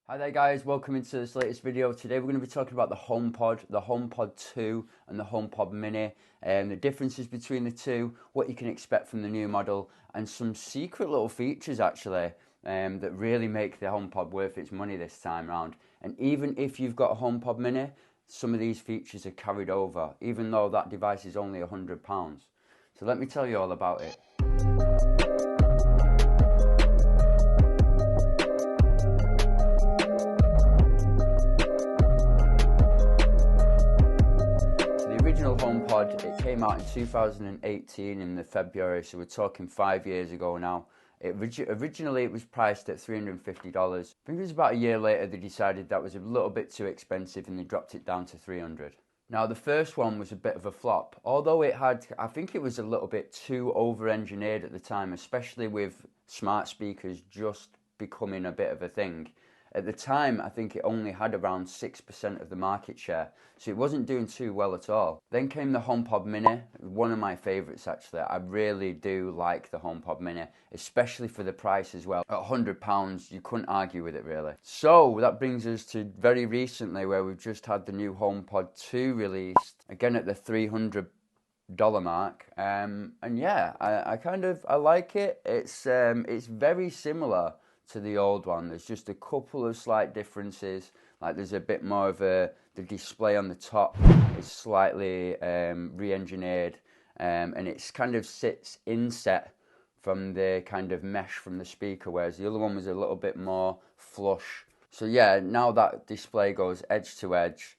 Hi there guys, welcome into this latest video. Today we're going to be talking about the HomePod, the HomePod 2 and the HomePod Mini, and the differences between the two, what you can expect from the new model, and some secret little features actually that really make the HomePod worth its money this time around. And even if you've got a HomePod Mini, some of these features are carried over, even though that device is only £100. So let me tell you all about it. HomePod, it came out in 2018 in the February, so we're talking 5 years ago now. Originally it was priced at $350. I think it was about a year later they decided that was a little bit too expensive and they dropped it down to $300. Now the first one was a bit of a flop, although I think it was a little bit too over-engineered at the time, especially with smart speakers just becoming a bit of a thing. At the time, I think it only had around 6% of the market share, so it wasn't doing too well at all. Then came the HomePod Mini, one of my favourites actually. I really do like the HomePod Mini, especially for the price as well. At £100, you couldn't argue with it really. So that brings us to very recently, where we've just had the new HomePod 2 released, again at the $300 mark, and yeah, I like it. It's very similar to the old one. There's just a couple of slight differences, like there's a bit more of the display on the top is slightly re-engineered, and it's kind of sits inset from the kind of mesh from the speaker, whereas the other one was a little bit more flush. So yeah, now that display goes edge to edge.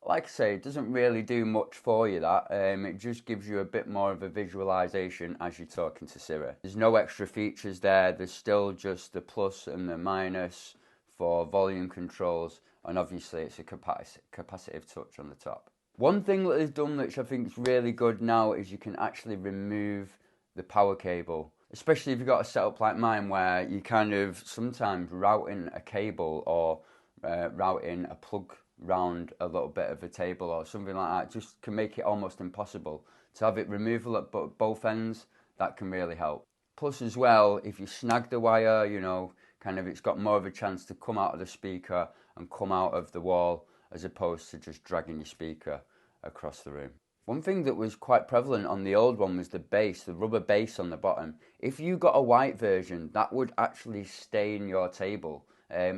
Like I say, it doesn't really do much for you, that. It just gives you a bit more of a visualization as you're talking to Siri. There's no extra features there. There's still just the plus and the minus for volume controls, and obviously it's a capacitive touch on the top. One thing that they've done which I think is really good now is you can actually remove the power cable, especially if you've got a setup like mine where you kind of sometimes routing a cable or routing a plug round a little bit of a table or something like that just can make it almost impossible. To have it removable at both ends, that can really help. Plus as well, if you snag the wire, you know, kind of it's got more of a chance to come out of the speaker and come out of the wall, as opposed to just dragging your speaker across the room. One thing that was quite prevalent on the old one was the base, the rubber base on the bottom. If you got a white version, that would actually stain your table.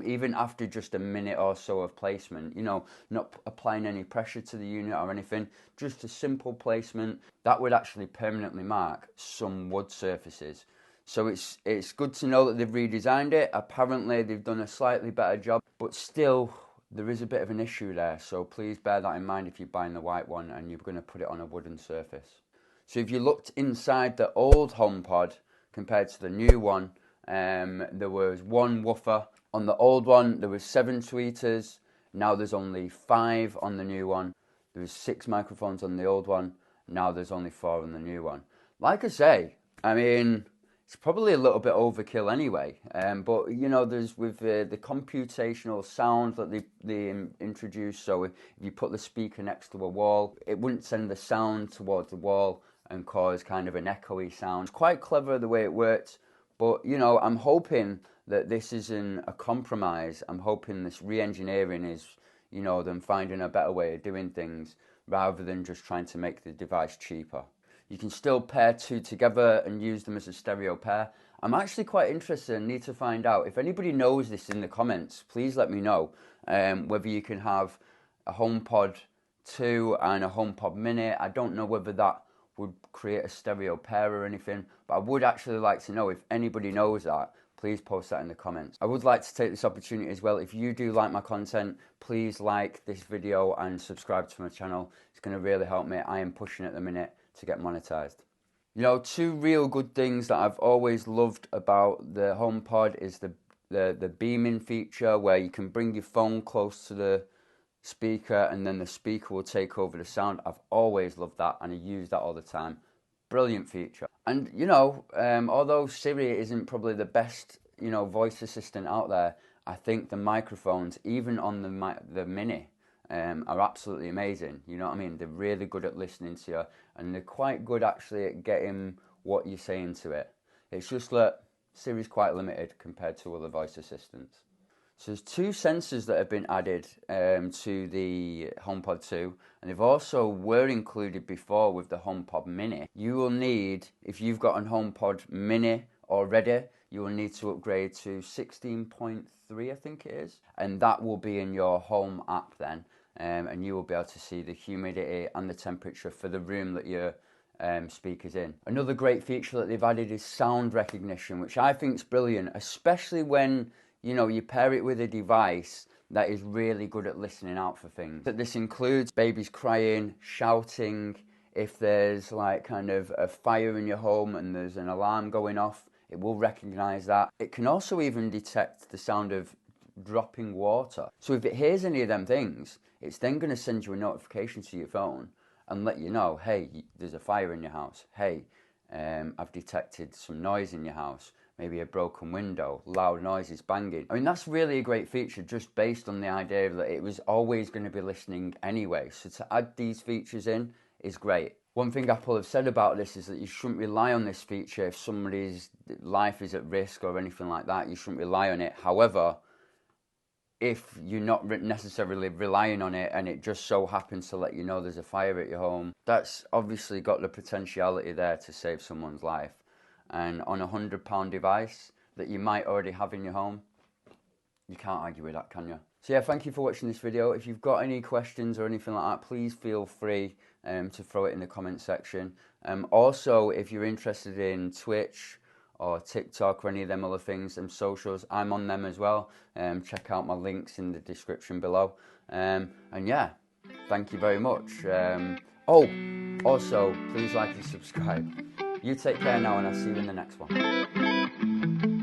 Even after just a minute or so of placement, you know, not applying any pressure to the unit or anything, just a simple placement, that would actually permanently mark some wood surfaces. So it's good to know that they've redesigned it. Apparently they've done a slightly better job, but still there is a bit of an issue there. So please bear that in mind if you're buying the white one and you're going to put it on a wooden surface. So if you looked inside the old HomePod compared to the new one, there was one woofer. On the old one, there was 7 tweeters. Now there's only 5 on the new one. There was 6 microphones on the old one. Now there's only 4 on the new one. Like I say, I mean, it's probably a little bit overkill anyway. But, you know, there's with the computational sound that they introduced. So if you put the speaker next to a wall, it wouldn't send the sound towards the wall and cause kind of an echoey sound. It's quite clever the way it worked. But, you know, I'm hoping that this isn't a compromise. I'm hoping this re-engineering is, you know, them finding a better way of doing things rather than just trying to make the device cheaper. You can still pair 2 together and use them as a stereo pair. I'm actually quite interested and need to find out. If anybody knows this in the comments, please let me know whether you can have a HomePod 2 and a HomePod Mini. I don't know whether that would create a stereo pair or anything, but I would actually like to know if anybody knows that. Please post that in the comments. I would like to take this opportunity as well. If you do like my content, please like this video and subscribe to my channel. It's going to really help me. I am pushing at the minute to get monetized. You know, 2 real good things that I've always loved about the HomePod is the beaming feature, where you can bring your phone close to the speaker and then the speaker will take over the sound. I've always loved that and I use that all the time. Brilliant feature. And you know, although Siri isn't probably the best, you know, voice assistant out there, I think the microphones, even on the Mini, are absolutely amazing. You know what I mean? They're really good at listening to you, and they're quite good actually at getting what you're saying to it. It's just that Siri's quite limited compared to other voice assistants. So there's two sensors that have been added to the HomePod 2, and they've also were included before with the HomePod Mini. You will need, if you've got an HomePod Mini already, you will need to upgrade to 16.3, I think it is, and that will be in your Home app then, and you will be able to see the humidity and the temperature for the room that your speakers in. Another great feature that they've added is sound recognition, which I think is brilliant, especially when you pair it with a device that is really good at listening out for things. That this includes babies crying, shouting, if there's like kind of a fire in your home and there's an alarm going off, it will recognize that. It can also even detect the sound of dropping water. So if it hears any of them things, it's then going to send you a notification to your phone and let you know, hey, there's a fire in your house. Hey, I've detected some noise in your house. Maybe a broken window, loud noises, banging. I mean, that's really a great feature just based on the idea that it was always going to be listening anyway. So to add these features in is great. One thing Apple have said about this is that you shouldn't rely on this feature if somebody's life is at risk or anything like that. You shouldn't rely on it. However, if you're not necessarily relying on it and it just so happens to let you know there's a fire at your home, that's obviously got the potentiality there to save someone's life. And on a £100 device that you might already have in your home, you can't argue with that, can you? So yeah, thank you for watching this video. If you've got any questions or anything like that, please feel free to throw it in the comment section. Also, if you're interested in Twitch or TikTok or any of them other things, socials, I'm on them as well. Check out my links in the description below. And yeah, thank you very much. Also, please like and subscribe. You take care now, and I'll see you in the next one.